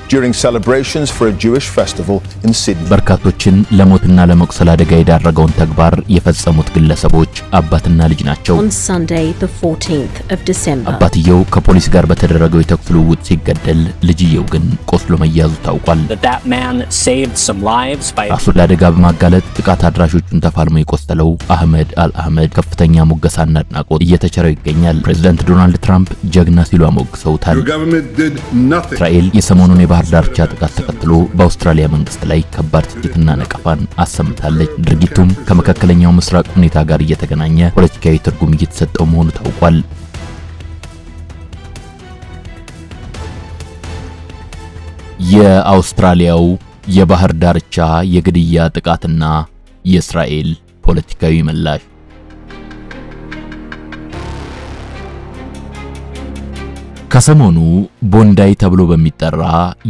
during celebrations for a Jewish festival in Sydney. በርካቶችን ለሞትና ለመቁሰል አደጋ የዳረገውን ተግባር የፈጸሙት ግለሰቦች አባትና ልጅ ናቸው። On Sunday the 14th of December. አባትየው ከፖሊስ ጋር በተደረገው የተኩስ ልውውጥ ሲገደል ልጅየው ግን ቆስሎ መያዙ ታውቋል። That man saved some lives by ራሱን ለአደጋ በማጋለጥ ጥቃት አድራሾቹን ተፋልሞ የቆሰለው አህመድ አልአህመድ ከፍተኛ ሙገሳና አድናቆት እየተቸረው ይገኛል። ፕሬዝዳንት ዶናልድ ትራምፕ ጀግና ሲሉ አሞግሰውታል። እስራኤል የሰሞኑን የባህር ዳርቻ ጥቃት ተከትሎ በአውስትራሊያ መንግስት ላይ ከባድ ትችትና ነቀፋን አሰምታለች። ድርጊቱም ከመካከለኛው ምስራቅ ሁኔታ ጋር እየተገናኘ ፖለቲካዊ ትርጉም እየተሰጠው መሆኑ ታውቋል። የአውስትራሊያው የባህር ዳርቻ የግድያ ጥቃትና የእስራኤል ፖለቲካዊ ምላሽ። ከሰሞኑ ቦንዳይ ተብሎ በሚጠራ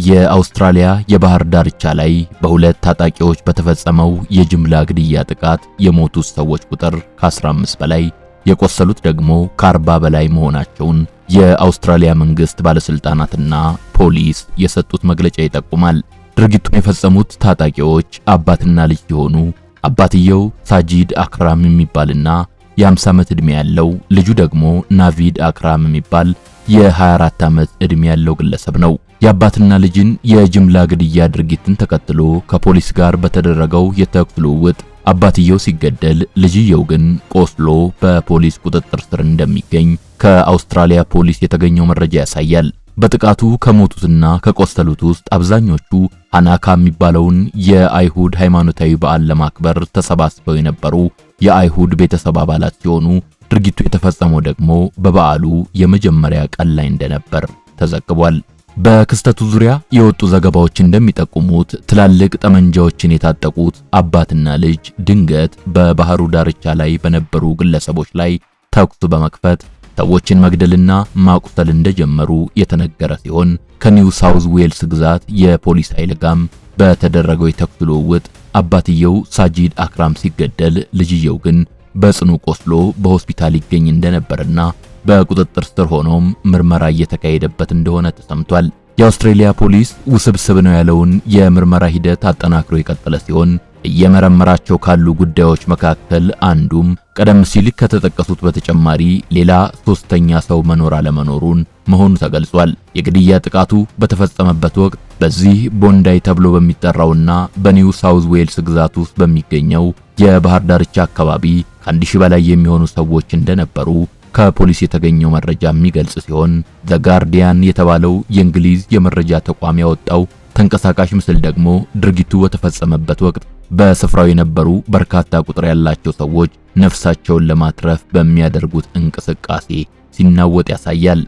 የአውስትራሊያ የባህር ዳርቻ ላይ በሁለት ታጣቂዎች በተፈጸመው የጅምላ ግድያ ጥቃት የሞቱት ሰዎች ቁጥር ከ15 በላይ የቆሰሉት ደግሞ ከ40 በላይ መሆናቸውን የአውስትራሊያ መንግስት ባለስልጣናትና ፖሊስ የሰጡት መግለጫ ይጠቁማል። ድርጊቱን የፈጸሙት ታጣቂዎች አባትና ልጅ ሲሆኑ አባትየው ሳጂድ አክራም የሚባልና የ50 ዓመት ዕድሜ ያለው ልጁ ደግሞ ናቪድ አክራም የሚባል የ24 ዓመት ዕድሜ ያለው ግለሰብ ነው። የአባትና ልጅን የጅምላ ግድያ ድርጊትን ተከትሎ ከፖሊስ ጋር በተደረገው የተኩስ ልውውጥ አባትየው ሲገደል ልጅየው ግን ቆስሎ በፖሊስ ቁጥጥር ስር እንደሚገኝ ከአውስትራሊያ ፖሊስ የተገኘው መረጃ ያሳያል። በጥቃቱ ከሞቱትና ከቆሰሉት ውስጥ አብዛኞቹ ሃናካ የሚባለውን የአይሁድ ሃይማኖታዊ በዓል ለማክበር ተሰባስበው የነበሩ የአይሁድ ቤተሰብ አባላት ሲሆኑ ድርጊቱ የተፈጸመው ደግሞ በበዓሉ የመጀመሪያ ቀን ላይ እንደነበር ተዘግቧል። በክስተቱ ዙሪያ የወጡ ዘገባዎች እንደሚጠቁሙት ትላልቅ ጠመንጃዎችን የታጠቁት አባትና ልጅ ድንገት በባህሩ ዳርቻ ላይ በነበሩ ግለሰቦች ላይ ተኩስ በመክፈት ሰዎችን መግደልና ማቁሰል እንደጀመሩ የተነገረ ሲሆን ከኒው ሳውዝ ዌልስ ግዛት የፖሊስ ኃይል ጋም በተደረገው የተኩስ ልውውጥ አባትየው ሳጂድ አክራም ሲገደል ልጅየው ግን በጽኑ ቆስሎ በሆስፒታል ይገኝ እንደነበርና በቁጥጥር ስር ሆኖም ምርመራ እየተካሄደበት እንደሆነ ተሰምቷል። የአውስትራሊያ ፖሊስ ውስብስብ ነው ያለውን የምርመራ ሂደት አጠናክሮ የቀጠለ ሲሆን እየመረመራቸው ካሉ ጉዳዮች መካከል አንዱም ቀደም ሲል ከተጠቀሱት በተጨማሪ ሌላ ሶስተኛ ሰው መኖር አለመኖሩን መሆኑ ተገልጿል። የግድያ ጥቃቱ በተፈጸመበት ወቅት በዚህ ቦንዳይ ተብሎ በሚጠራውና በኒው ሳውዝ ዌልስ ግዛት ውስጥ በሚገኘው የባህር ዳርቻ አካባቢ ከ1000 በላይ የሚሆኑ ሰዎች እንደነበሩ ከፖሊስ የተገኘው መረጃ የሚገልጽ ሲሆን ዘ ጋርዲያን የተባለው የእንግሊዝ የመረጃ ተቋም ያወጣው ተንቀሳቃሽ ምስል ደግሞ ድርጊቱ በተፈጸመበት ወቅት በስፍራው የነበሩ በርካታ ቁጥር ያላቸው ሰዎች ነፍሳቸውን ለማትረፍ በሚያደርጉት እንቅስቃሴ ሲናወጥ ያሳያል።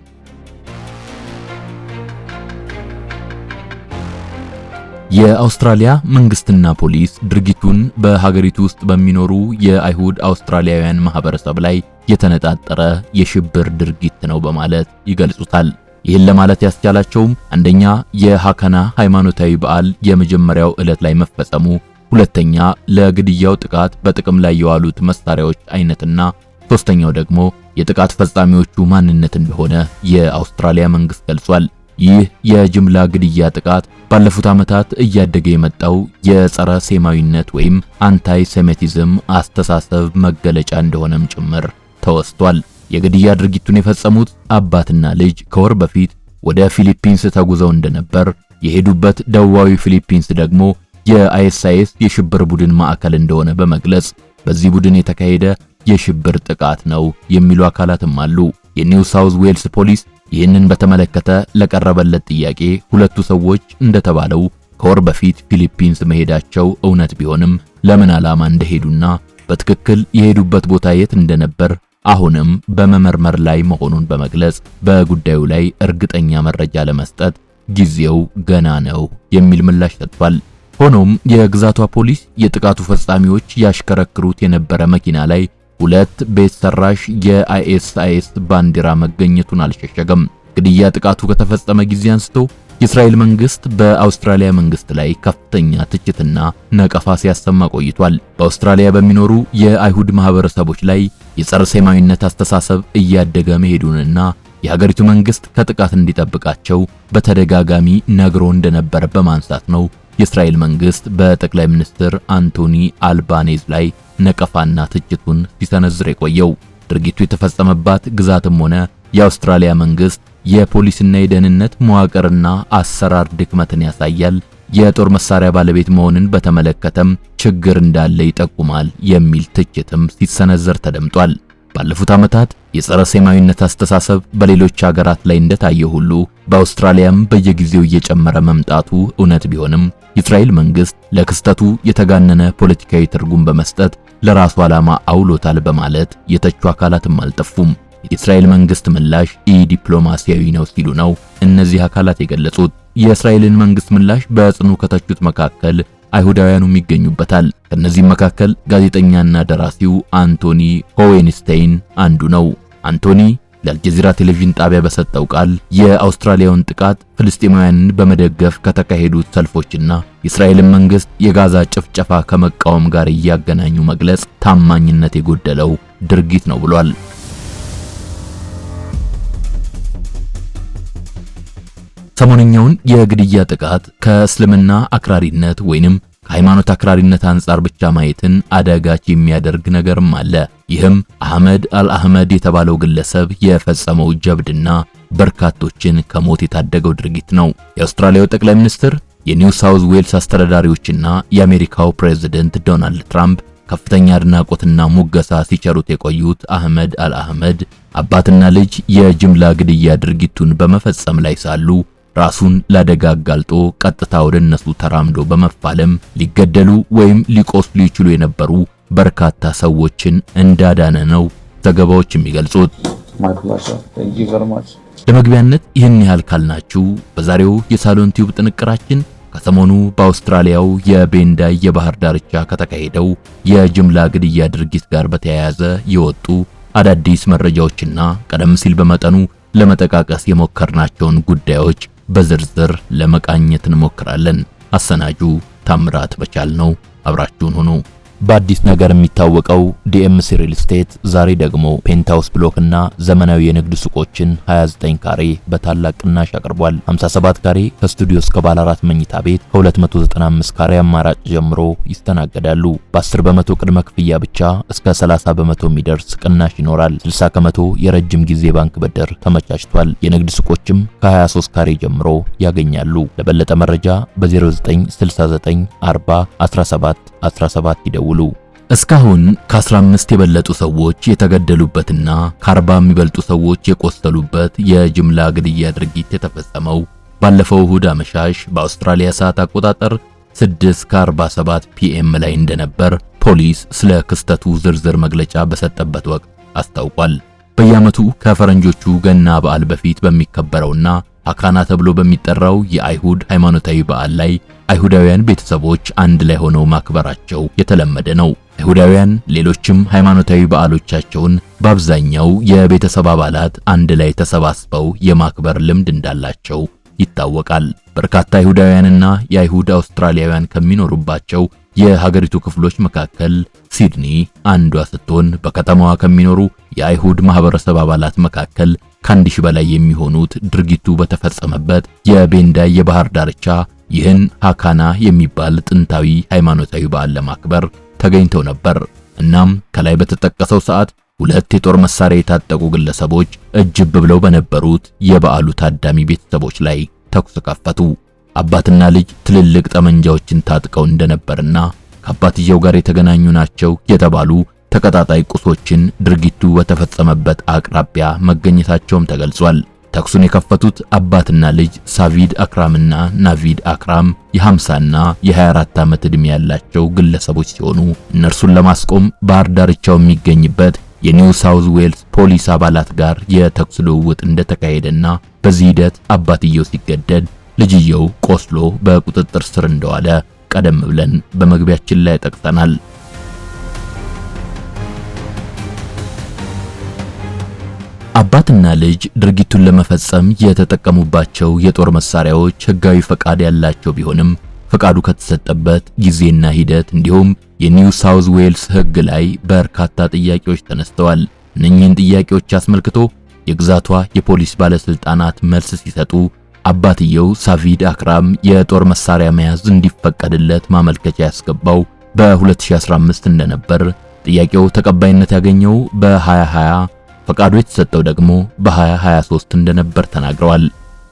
የአውስትራሊያ መንግስትና ፖሊስ ድርጊቱን በሀገሪቱ ውስጥ በሚኖሩ የአይሁድ አውስትራሊያውያን ማህበረሰብ ላይ የተነጣጠረ የሽብር ድርጊት ነው በማለት ይገልጹታል። ይህን ለማለት ያስቻላቸውም አንደኛ የሃካና ሃይማኖታዊ በዓል የመጀመሪያው ዕለት ላይ መፈጸሙ፣ ሁለተኛ ለግድያው ጥቃት በጥቅም ላይ የዋሉት መሳሪያዎች አይነትና ሶስተኛው ደግሞ የጥቃት ፈጻሚዎቹ ማንነት እንደሆነ የአውስትራሊያ መንግስት ገልጿል። ይህ የጅምላ ግድያ ጥቃት ባለፉት ዓመታት እያደገ የመጣው የጸረ ሴማዊነት ወይም አንታይ ሴሜቲዝም አስተሳሰብ መገለጫ እንደሆነም ጭምር ተወስቷል። የግድያ ድርጊቱን የፈጸሙት አባትና ልጅ ከወር በፊት ወደ ፊሊፒንስ ተጉዘው እንደነበር፣ የሄዱበት ደቡባዊ ፊሊፒንስ ደግሞ የአይኤስአይኤስ የሽብር ቡድን ማዕከል እንደሆነ በመግለጽ በዚህ ቡድን የተካሄደ የሽብር ጥቃት ነው የሚሉ አካላትም አሉ። የኒው ሳውዝ ዌልስ ፖሊስ ይህንን በተመለከተ ለቀረበለት ጥያቄ ሁለቱ ሰዎች እንደተባለው ከወር በፊት ፊሊፒንስ መሄዳቸው እውነት ቢሆንም ለምን ዓላማ እንደሄዱና በትክክል የሄዱበት ቦታ የት እንደነበር አሁንም በመመርመር ላይ መሆኑን በመግለጽ በጉዳዩ ላይ እርግጠኛ መረጃ ለመስጠት ጊዜው ገና ነው የሚል ምላሽ ሰጥቷል። ሆኖም የግዛቷ ፖሊስ የጥቃቱ ፈጻሚዎች ያሽከረክሩት የነበረ መኪና ላይ ሁለት ቤት ሰራሽ የአይኤስአይኤስ ባንዲራ መገኘቱን አልሸሸገም። ግድያ ጥቃቱ ከተፈጸመ ጊዜ አንስቶ የእስራኤል መንግስት በአውስትራሊያ መንግስት ላይ ከፍተኛ ትችትና ነቀፋ ሲያሰማ ቆይቷል። በአውስትራሊያ በሚኖሩ የአይሁድ ማህበረሰቦች ላይ የጸረ ሴማዊነት አስተሳሰብ እያደገ መሄዱንና የሀገሪቱ መንግስት ከጥቃት እንዲጠብቃቸው በተደጋጋሚ ነግሮ እንደነበር በማንሳት ነው የእስራኤል መንግስት በጠቅላይ ሚኒስትር አንቶኒ አልባኔዝ ላይ ነቀፋና ትችቱን ሲሰነዝር የቆየው። ድርጊቱ የተፈጸመባት ግዛትም ሆነ የአውስትራሊያ መንግስት የፖሊስና የደህንነት መዋቅርና አሰራር ድክመትን ያሳያል፣ የጦር መሳሪያ ባለቤት መሆንን በተመለከተም ችግር እንዳለ ይጠቁማል የሚል ትችትም ሲሰነዘር ተደምጧል። ባለፉት ዓመታት የጸረ ሴማዊነት አስተሳሰብ በሌሎች ሀገራት ላይ እንደታየ ሁሉ በአውስትራሊያም በየጊዜው እየጨመረ መምጣቱ እውነት ቢሆንም የእስራኤል መንግስት ለክስተቱ የተጋነነ ፖለቲካዊ ትርጉም በመስጠት ለራሱ ዓላማ አውሎታል በማለት የተቹ አካላትም አልጠፉም። የእስራኤል መንግስት ምላሽ ዲፕሎማሲያዊ ነው ሲሉ ነው እነዚህ አካላት የገለጹት። የእስራኤልን መንግስት ምላሽ በጽኑ ከተቹት መካከል አይሁዳውያኑም ይገኙበታል። ከነዚህም መካከል ጋዜጠኛና ደራሲው አንቶኒ ሆዌንስታይን አንዱ ነው። አንቶኒ ለአልጀዚራ ቴሌቪዥን ጣቢያ በሰጠው ቃል የአውስትራሊያውን ጥቃት ፍልስጤማውያንን በመደገፍ ከተካሄዱት ሰልፎችና የእስራኤልን መንግስት የጋዛ ጭፍጨፋ ከመቃወም ጋር እያገናኙ መግለጽ ታማኝነት የጎደለው ድርጊት ነው ብሏል። ሰሞነኛውን የግድያ ጥቃት ከእስልምና አክራሪነት ወይንም ከሃይማኖት አክራሪነት አንጻር ብቻ ማየትን አዳጋች የሚያደርግ ነገርም አለ። ይህም አህመድ አልአህመድ የተባለው ግለሰብ የፈጸመው ጀብድና በርካቶችን ከሞት የታደገው ድርጊት ነው። የአውስትራሊያው ጠቅላይ ሚኒስትር፣ የኒው ሳውዝ ዌልስ አስተዳዳሪዎችና የአሜሪካው ፕሬዝዳንት ዶናልድ ትራምፕ ከፍተኛ አድናቆትና ሙገሳ ሲቸሩት የቆዩት አህመድ አልአህመድ አባትና ልጅ የጅምላ ግድያ ድርጊቱን በመፈጸም ላይ ሳሉ ራሱን ለአደጋ አጋልጦ ቀጥታ ወደ እነሱ ተራምዶ በመፋለም ሊገደሉ ወይም ሊቆስሉ ይችሉ የነበሩ በርካታ ሰዎችን እንዳዳነ ነው ዘገባዎች የሚገልጹት። ለመግቢያነት ይህን ያህል ካልናችሁ በዛሬው የሳሎን ቲዩብ ጥንቅራችን ከሰሞኑ በአውስትራሊያው የቤንዳይ የባህር ዳርቻ ከተካሄደው የጅምላ ግድያ ድርጊት ጋር በተያያዘ የወጡ አዳዲስ መረጃዎችና ቀደም ሲል በመጠኑ ለመጠቃቀስ የሞከርናቸውን ጉዳዮች በዝርዝር ለመቃኘት እንሞክራለን። አሰናጁ ታምራት በቻል ነው። አብራችሁን ሁኑ። በአዲስ ነገር የሚታወቀው ዲኤምሲ ሪል ስቴት ዛሬ ደግሞ ፔንታውስ ብሎክ እና ዘመናዊ የንግድ ሱቆችን 29 ካሬ በታላቅ ቅናሽ አቅርቧል። 57 ካሬ ከስቱዲዮ እስከ ባለ 4 መኝታ ቤት ከ295 ካሬ አማራጭ ጀምሮ ይስተናገዳሉ። በ10 በመቶ ቅድመ ክፍያ ብቻ እስከ 30 በመቶ የሚደርስ ቅናሽ ይኖራል። 60 ከመቶ የረጅም ጊዜ ባንክ ብድር ተመቻችቷል። የንግድ ሱቆችም ከ23 ካሬ ጀምሮ ያገኛሉ። ለበለጠ መረጃ በ0969 40 17 17 ይደውሉ። እስካሁን ከ15 የበለጡ ሰዎች የተገደሉበትና ከ40 የሚበልጡ ሰዎች የቆሰሉበት የጅምላ ግድያ ድርጊት የተፈጸመው ባለፈው እሁድ አመሻሽ በአውስትራሊያ ሰዓት አቆጣጠር 6:47 ፒኤም ላይ እንደነበር ፖሊስ ስለ ክስተቱ ዝርዝር መግለጫ በሰጠበት ወቅት አስታውቋል። በየዓመቱ ከፈረንጆቹ ገና በዓል በፊት በሚከበረውና አካና ተብሎ በሚጠራው የአይሁድ ሃይማኖታዊ በዓል ላይ አይሁዳውያን ቤተሰቦች አንድ ላይ ሆነው ማክበራቸው የተለመደ ነው። አይሁዳውያን ሌሎችም ሃይማኖታዊ በዓሎቻቸውን በአብዛኛው የቤተሰብ አባላት አንድ ላይ ተሰባስበው የማክበር ልምድ እንዳላቸው ይታወቃል። በርካታ አይሁዳውያንና የአይሁድ አውስትራሊያውያን ከሚኖሩባቸው የሀገሪቱ ክፍሎች መካከል ሲድኒ አንዷ ስትሆን በከተማዋ ከሚኖሩ የአይሁድ ማህበረሰብ አባላት መካከል ከአንድ ሺህ በላይ የሚሆኑት ድርጊቱ በተፈጸመበት የቤንዳይ የባህር ዳርቻ ይህን ሃካና የሚባል ጥንታዊ ሃይማኖታዊ በዓል ለማክበር ተገኝተው ነበር። እናም ከላይ በተጠቀሰው ሰዓት ሁለት የጦር መሳሪያ የታጠቁ ግለሰቦች እጅብ ብለው በነበሩት የበዓሉ ታዳሚ ቤተሰቦች ላይ ተኩስ ከፈቱ። አባትና ልጅ ትልልቅ ጠመንጃዎችን ታጥቀው እንደነበርና ከአባትየው ጋር የተገናኙ ናቸው የተባሉ ተቀጣጣይ ቁሶችን ድርጊቱ በተፈጸመበት አቅራቢያ መገኘታቸውም ተገልጿል። ተኩሱን የከፈቱት አባትና ልጅ ሳቪድ አክራምና ናቪድ አክራም የ50ና የ24 ዓመት ዕድሜ ያላቸው ግለሰቦች ሲሆኑ እነርሱን ለማስቆም ባህር ዳርቻው የሚገኝበት የኒው ሳውዝ ዌልስ ፖሊስ አባላት ጋር የተኩስ ልውውጥ እንደተካሄደና በዚህ ሂደት አባትየው ሲገደል ልጅየው ቆስሎ በቁጥጥር ስር እንደዋለ ቀደም ብለን በመግቢያችን ላይ ጠቅሰናል። አባትና ልጅ ድርጊቱን ለመፈጸም የተጠቀሙባቸው የጦር መሳሪያዎች ሕጋዊ ፈቃድ ያላቸው ቢሆንም ፈቃዱ ከተሰጠበት ጊዜና ሂደት እንዲሁም የኒው ሳውዝ ዌልስ ሕግ ላይ በርካታ ጥያቄዎች ተነስተዋል። እነኚህን ጥያቄዎች አስመልክቶ የግዛቷ የፖሊስ ባለስልጣናት መልስ ሲሰጡ አባትየው ሳቪድ አክራም የጦር መሳሪያ መያዝ እንዲፈቀድለት ማመልከቻ ያስገባው በ2015 እንደነበር፣ ጥያቄው ተቀባይነት ያገኘው በ2020 ፈቃዱ የተሰጠው ደግሞ በ2023 እንደነበር ተናግረዋል።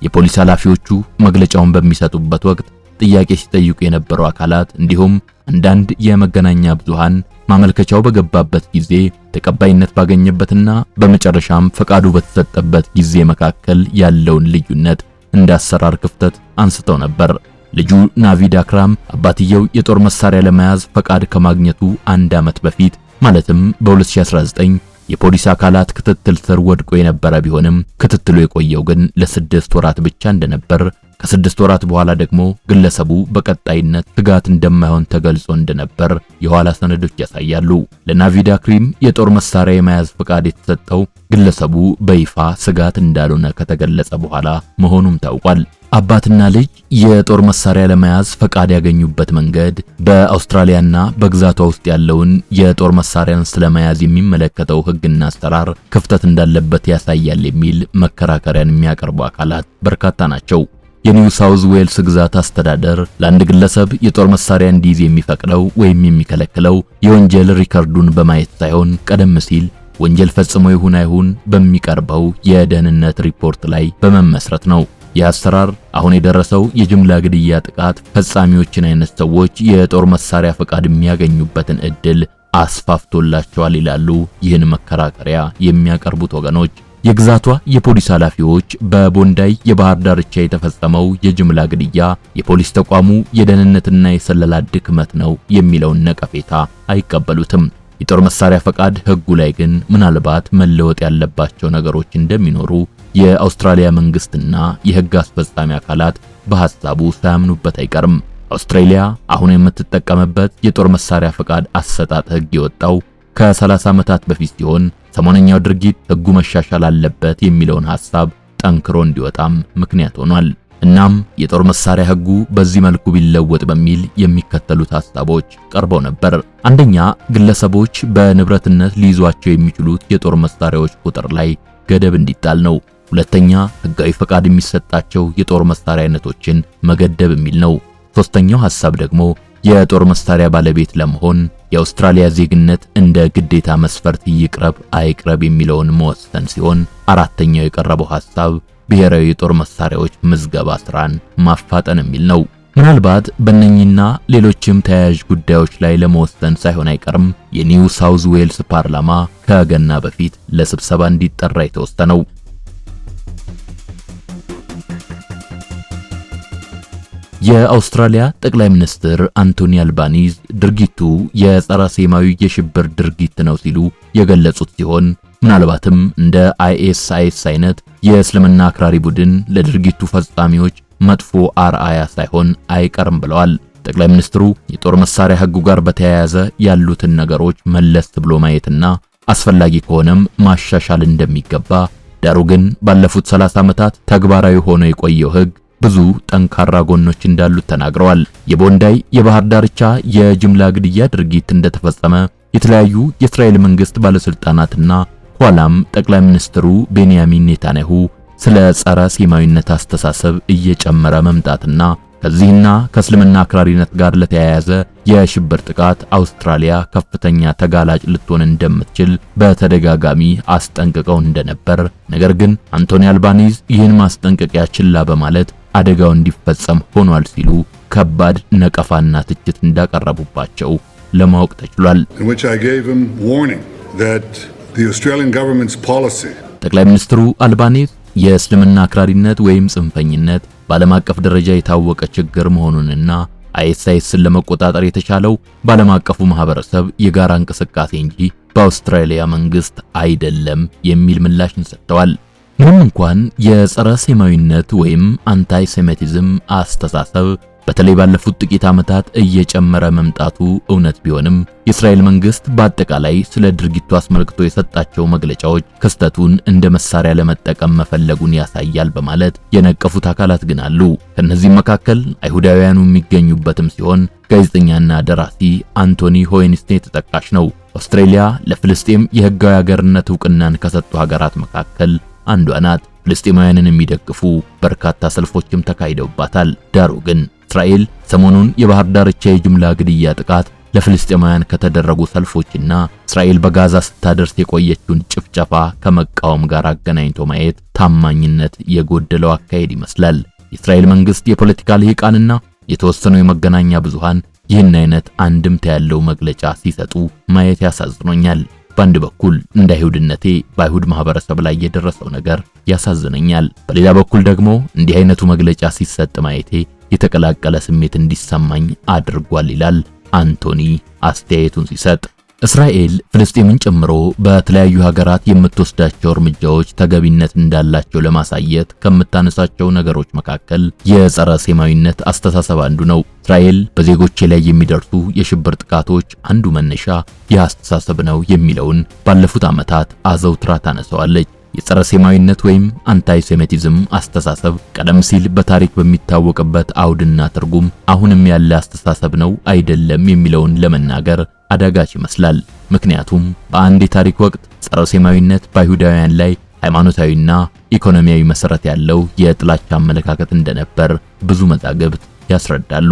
የፖሊስ ኃላፊዎቹ መግለጫውን በሚሰጡበት ወቅት ጥያቄ ሲጠይቁ የነበሩ አካላት እንዲሁም አንዳንድ የመገናኛ ብዙሃን ማመልከቻው በገባበት ጊዜ ተቀባይነት ባገኘበትና በመጨረሻም ፈቃዱ በተሰጠበት ጊዜ መካከል ያለውን ልዩነት እንደ አሰራር ክፍተት አንስተው ነበር። ልጁ ናቪድ አክራም አባትየው የጦር መሳሪያ ለመያዝ ፈቃድ ከማግኘቱ 1 ዓመት በፊት ማለትም በ2019 የፖሊስ አካላት ክትትል ስር ወድቆ የነበረ ቢሆንም ክትትሉ የቆየው ግን ለ6 ወራት ብቻ እንደነበር፣ ከ6 ወራት በኋላ ደግሞ ግለሰቡ በቀጣይነት ስጋት እንደማይሆን ተገልጾ እንደነበር የኋላ ሰነዶች ያሳያሉ። ለናቪድ አክራም የጦር መሳሪያ የመያዝ ፈቃድ የተሰጠው ግለሰቡ በይፋ ስጋት እንዳልሆነ ከተገለጸ በኋላ መሆኑም ታውቋል። አባትና ልጅ የጦር መሳሪያ ለመያዝ ፈቃድ ያገኙበት መንገድ በአውስትራሊያና በግዛቷ ውስጥ ያለውን የጦር መሳሪያን ስለመያዝ የሚመለከተው ሕግና አሰራር ክፍተት እንዳለበት ያሳያል የሚል መከራከሪያን የሚያቀርቡ አካላት በርካታ ናቸው። የኒው ሳውዝ ዌልስ ግዛት አስተዳደር ለአንድ ግለሰብ የጦር መሳሪያ እንዲይዝ የሚፈቅደው ወይም የሚከለክለው የወንጀል ሪከርዱን በማየት ሳይሆን ቀደም ሲል ወንጀል ፈጽሞ ይሁን አይሁን በሚቀርበው የደህንነት ሪፖርት ላይ በመመስረት ነው። ይህ አሰራር አሁን የደረሰው የጅምላ ግድያ ጥቃት ፈጻሚዎችን አይነት ሰዎች የጦር መሳሪያ ፈቃድ የሚያገኙበትን እድል አስፋፍቶላቸዋል ይላሉ ይህን መከራከሪያ የሚያቀርቡት ወገኖች። የግዛቷ የፖሊስ ኃላፊዎች በቦንዳይ የባህር ዳርቻ የተፈጸመው የጅምላ ግድያ የፖሊስ ተቋሙ የደህንነትና የሰለላ ድክመት ነው የሚለውን ነቀፌታ አይቀበሉትም። የጦር መሳሪያ ፈቃድ ሕጉ ላይ ግን ምናልባት መለወጥ ያለባቸው ነገሮች እንደሚኖሩ የአውስትራሊያ መንግስትና የሕግ አስፈጻሚ አካላት በሐሳቡ ሳያምኑበት አይቀርም። አውስትራሊያ አሁን የምትጠቀምበት የጦር መሳሪያ ፈቃድ አሰጣጥ ሕግ የወጣው ከ30 ዓመታት በፊት ሲሆን ሰሞነኛው ድርጊት ሕጉ መሻሻል አለበት የሚለውን ሐሳብ ጠንክሮ እንዲወጣም ምክንያት ሆኗል። እናም የጦር መሳሪያ ሕጉ በዚህ መልኩ ቢለወጥ በሚል የሚከተሉት ሐሳቦች ቀርበው ነበር። አንደኛ፣ ግለሰቦች በንብረትነት ሊይዟቸው የሚችሉት የጦር መሳሪያዎች ቁጥር ላይ ገደብ እንዲጣል ነው። ሁለተኛ፣ ሕጋዊ ፈቃድ የሚሰጣቸው የጦር መሳሪያ አይነቶችን መገደብ የሚል ነው። ሶስተኛው ሐሳብ ደግሞ የጦር መሳሪያ ባለቤት ለመሆን የአውስትራሊያ ዜግነት እንደ ግዴታ መስፈርት ይቅረብ አይቅረብ የሚለውን መወሰን ሲሆን፣ አራተኛው የቀረበው ሐሳብ ብሔራዊ የጦር መሳሪያዎች ምዝገባ ስራን ማፋጠን የሚል ነው። ምናልባት በእነኚህና ሌሎችም ተያያዥ ጉዳዮች ላይ ለመወሰን ሳይሆን አይቀርም የኒው ሳውዝ ዌልስ ፓርላማ ከገና በፊት ለስብሰባ እንዲጠራ የተወሰነው። የአውስትራሊያ ጠቅላይ ሚኒስትር አንቶኒ አልባኒዝ ድርጊቱ የጸረ ሴማዊ የሽብር ድርጊት ነው ሲሉ የገለጹት ሲሆን ምናልባትም እንደ ISIS አይነት የእስልምና አክራሪ ቡድን ለድርጊቱ ፈጻሚዎች መጥፎ አርአያ ሳይሆን አይቀርም ብለዋል። ጠቅላይ ሚኒስትሩ የጦር መሳሪያ ሕጉ ጋር በተያያዘ ያሉትን ነገሮች መለስ ብሎ ማየትና አስፈላጊ ከሆነም ማሻሻል እንደሚገባ፣ ዳሩ ግን ባለፉት 30 ዓመታት ተግባራዊ ሆኖ የቆየው ሕግ ብዙ ጠንካራ ጎኖች እንዳሉት ተናግረዋል። የቦንዳይ የባህር ዳርቻ የጅምላ ግድያ ድርጊት እንደተፈጸመ የተለያዩ የእስራኤል መንግስት ባለስልጣናትና ኋላም ጠቅላይ ሚኒስትሩ ቤንያሚን ኔታንያሁ ስለ ጸረ ሴማዊነት አስተሳሰብ እየጨመረ መምጣትና ከዚህና ከእስልምና አክራሪነት ጋር ለተያያዘ የሽብር ጥቃት አውስትራሊያ ከፍተኛ ተጋላጭ ልትሆን እንደምትችል በተደጋጋሚ አስጠንቅቀው እንደነበር፣ ነገር ግን አንቶኒ አልባኒዝ ይህን ማስጠንቀቂያ ችላ በማለት አደጋው እንዲፈጸም ሆኗል ሲሉ ከባድ ነቀፋና ትችት እንዳቀረቡባቸው ለማወቅ ተችሏል። ጠቅላይ ሚኒስትሩ አልባኒዝ የእስልምና አክራሪነት ወይም ጽንፈኝነት በዓለም አቀፍ ደረጃ የታወቀ ችግር መሆኑንና ISISን ለመቆጣጠር የተቻለው በዓለም አቀፉ ማህበረሰብ የጋራ እንቅስቃሴ እንጂ በአውስትራሊያ መንግስት አይደለም የሚል ምላሽን ሰጥተዋል። ምንም እንኳን የጸረ ሴማዊነት ወይም አንታይ ሴሚቲዝም አስተሳሰብ በተለይ ባለፉት ጥቂት ዓመታት እየጨመረ መምጣቱ እውነት ቢሆንም የእስራኤል መንግስት በአጠቃላይ ስለ ድርጊቱ አስመልክቶ የሰጣቸው መግለጫዎች ክስተቱን እንደ መሳሪያ ለመጠቀም መፈለጉን ያሳያል በማለት የነቀፉት አካላት ግን አሉ። ከነዚህም መካከል አይሁዳውያኑ የሚገኙበትም ሲሆን ጋዜጠኛና ደራሲ አንቶኒ ሆይንስቴን ተጠቃሽ ነው። አውስትራሊያ ለፍልስጤም የህጋዊ ሀገርነት ዕውቅናን ከሰጡ ሀገራት መካከል አንዷ ናት። ፍልስጤማውያንን የሚደግፉ በርካታ ሰልፎችም ተካሂደውባታል። ዳሩ ግን እስራኤል ሰሞኑን የባህር ዳርቻ የጅምላ ግድያ ጥቃት ለፍልስጤማውያን ከተደረጉ ሰልፎችና እስራኤል በጋዛ ስታደርስ የቆየችውን ጭፍጨፋ ከመቃወም ጋር አገናኝቶ ማየት ታማኝነት የጎደለው አካሄድ ይመስላል። የእስራኤል መንግስት የፖለቲካ ልሂቃንና የተወሰኑ የመገናኛ ብዙሃን ይህን አይነት አንድምታ ያለው መግለጫ ሲሰጡ ማየት ያሳዝኖኛል። በአንድ በኩል እንደ አይሁድነቴ በአይሁድ ማህበረሰብ ላይ የደረሰው ነገር ያሳዝነኛል። በሌላ በኩል ደግሞ እንዲህ አይነቱ መግለጫ ሲሰጥ ማየቴ የተቀላቀለ ስሜት እንዲሰማኝ አድርጓል ይላል አንቶኒ አስተያየቱን ሲሰጥ። እስራኤል ፍልስጤምን ጨምሮ በተለያዩ ሀገራት የምትወስዳቸው እርምጃዎች ተገቢነት እንዳላቸው ለማሳየት ከምታነሳቸው ነገሮች መካከል የጸረ ሴማዊነት አስተሳሰብ አንዱ ነው። እስራኤል በዜጎች ላይ የሚደርሱ የሽብር ጥቃቶች አንዱ መነሻ ይህ አስተሳሰብ ነው የሚለውን ባለፉት ዓመታት አዘውትራ ታነሳዋለች። የጸረ ሴማዊነት ወይም አንታይሴሚቲዝም አስተሳሰብ ቀደም ሲል በታሪክ በሚታወቅበት አውድና ትርጉም አሁንም ያለ አስተሳሰብ ነው አይደለም የሚለውን ለመናገር አዳጋች ይመስላል። ምክንያቱም በአንድ የታሪክ ወቅት ጸረ ሴማዊነት በአይሁዳውያን ላይ ሃይማኖታዊና ኢኮኖሚያዊ መሰረት ያለው የጥላቻ አመለካከት እንደነበር ብዙ መዛግብት ያስረዳሉ።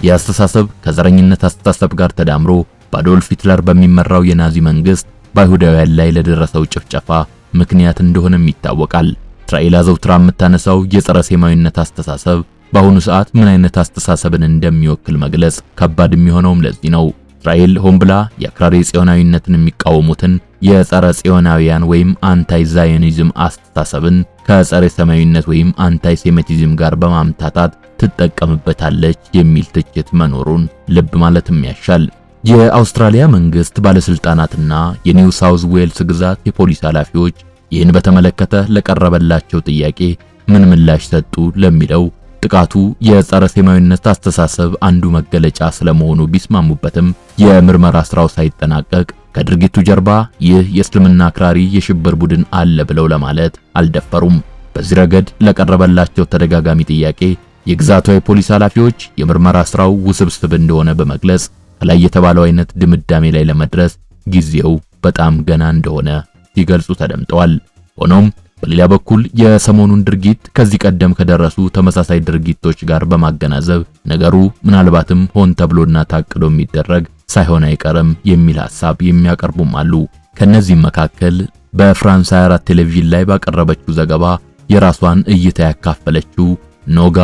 የአስተሳሰብ ከዘረኝነት አስተሳሰብ ጋር ተዳምሮ በአዶልፍ ሂትለር በሚመራው የናዚ መንግስት በአይሁዳውያን ላይ ለደረሰው ጭፍጨፋ ምክንያት እንደሆነም ይታወቃል። እስራኤል አዘውትራ የምታነሳው የጸረ ሴማዊነት አስተሳሰብ በአሁኑ ሰዓት ምን አይነት አስተሳሰብን እንደሚወክል መግለጽ ከባድ የሚሆነውም ለዚህ ነው። እስራኤል ሆን ብላ የአክራሪ ጽዮናዊነትን የሚቃወሙትን የጸረ ጽዮናውያን ወይም አንታይ ዛዮኒዝም አስተሳሰብን ከጸረ ሰማያዊነት ወይም አንታይ ሴሚቲዝም ጋር በማምታታት ትጠቀምበታለች የሚል ትችት መኖሩን ልብ ማለትም ያሻል። የአውስትራሊያ መንግስት ባለስልጣናትና የኒው ሳውዝ ዌልስ ግዛት የፖሊስ ኃላፊዎች ይህን በተመለከተ ለቀረበላቸው ጥያቄ ምን ምላሽ ሰጡ ለሚለው ጥቃቱ የጸረ ሴማዊነት አስተሳሰብ አንዱ መገለጫ ስለመሆኑ ቢስማሙበትም የምርመራ ስራው ሳይጠናቀቅ ከድርጊቱ ጀርባ ይህ የእስልምና አክራሪ የሽብር ቡድን አለ ብለው ለማለት አልደፈሩም። በዚህ ረገድ ለቀረበላቸው ተደጋጋሚ ጥያቄ የግዛቷ የፖሊስ ኃላፊዎች የምርመራ ስራው ውስብስብ እንደሆነ በመግለጽ ከላይ የተባለው አይነት ድምዳሜ ላይ ለመድረስ ጊዜው በጣም ገና እንደሆነ ሲገልጹ ተደምጠዋል። ሆኖም በሌላ በኩል የሰሞኑን ድርጊት ከዚህ ቀደም ከደረሱ ተመሳሳይ ድርጊቶች ጋር በማገናዘብ ነገሩ ምናልባትም ሆን ተብሎና ታቅዶ የሚደረግ ሳይሆን አይቀርም የሚል ሐሳብ የሚያቀርቡም አሉ። ከነዚህም መካከል በፍራንስ 24 ቴሌቪዥን ላይ ባቀረበችው ዘገባ የራሷን እይታ ያካፈለችው ኖጋ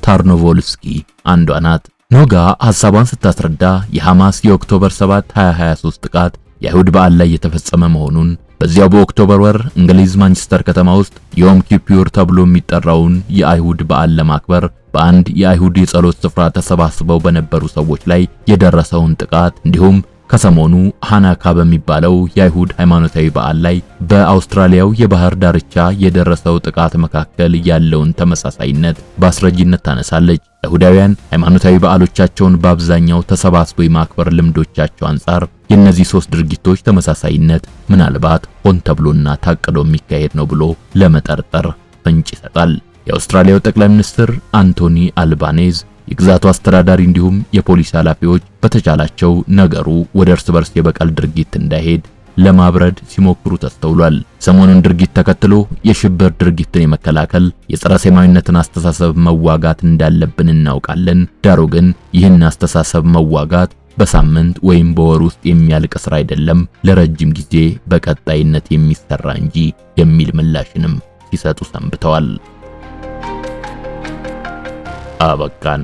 ታርኖቮልስኪ አንዷ ናት። ኖጋ ሐሳቧን ስታስረዳ የሐማስ የኦክቶበር 7 2023 ጥቃት የአይሁድ በዓል ላይ የተፈጸመ መሆኑን በዚያው በኦክቶበር ወር እንግሊዝ ማንቸስተር ከተማ ውስጥ ዮም ኪፑር ተብሎ የሚጠራውን የአይሁድ በዓል ለማክበር በአንድ የአይሁድ የጸሎት ስፍራ ተሰባስበው በነበሩ ሰዎች ላይ የደረሰውን ጥቃት እንዲሁም ከሰሞኑ ሃናካ በሚባለው የአይሁድ ሃይማኖታዊ በዓል ላይ በአውስትራሊያው የባህር ዳርቻ የደረሰው ጥቃት መካከል ያለውን ተመሳሳይነት በአስረጅነት ታነሳለች። አይሁዳውያን ሃይማኖታዊ በዓሎቻቸውን በአብዛኛው ተሰባስበው የማክበር ልምዶቻቸው አንጻር የእነዚህ ሶስት ድርጊቶች ተመሳሳይነት ምናልባት ሆን ተብሎና ታቅዶ የሚካሄድ ነው ብሎ ለመጠርጠር ፍንጭ ይሰጣል። የአውስትራሊያው ጠቅላይ ሚኒስትር አንቶኒ አልባኔዝ የግዛቱ አስተዳዳሪ እንዲሁም የፖሊስ ኃላፊዎች በተቻላቸው ነገሩ ወደ እርስ በርስ የበቀል ድርጊት እንዳይሄድ ለማብረድ ሲሞክሩ ተስተውሏል። ሰሞኑን ድርጊት ተከትሎ የሽብር ድርጊትን የመከላከል የጸረ ሴማዊነትን አስተሳሰብ መዋጋት እንዳለብን እናውቃለን። ዳሩ ግን ይህን አስተሳሰብ መዋጋት በሳምንት ወይም በወር ውስጥ የሚያልቅ ስራ አይደለም፣ ለረጅም ጊዜ በቀጣይነት የሚሰራ እንጂ የሚል ምላሽንም ሲሰጡ ሰንብተዋል። አበቃን።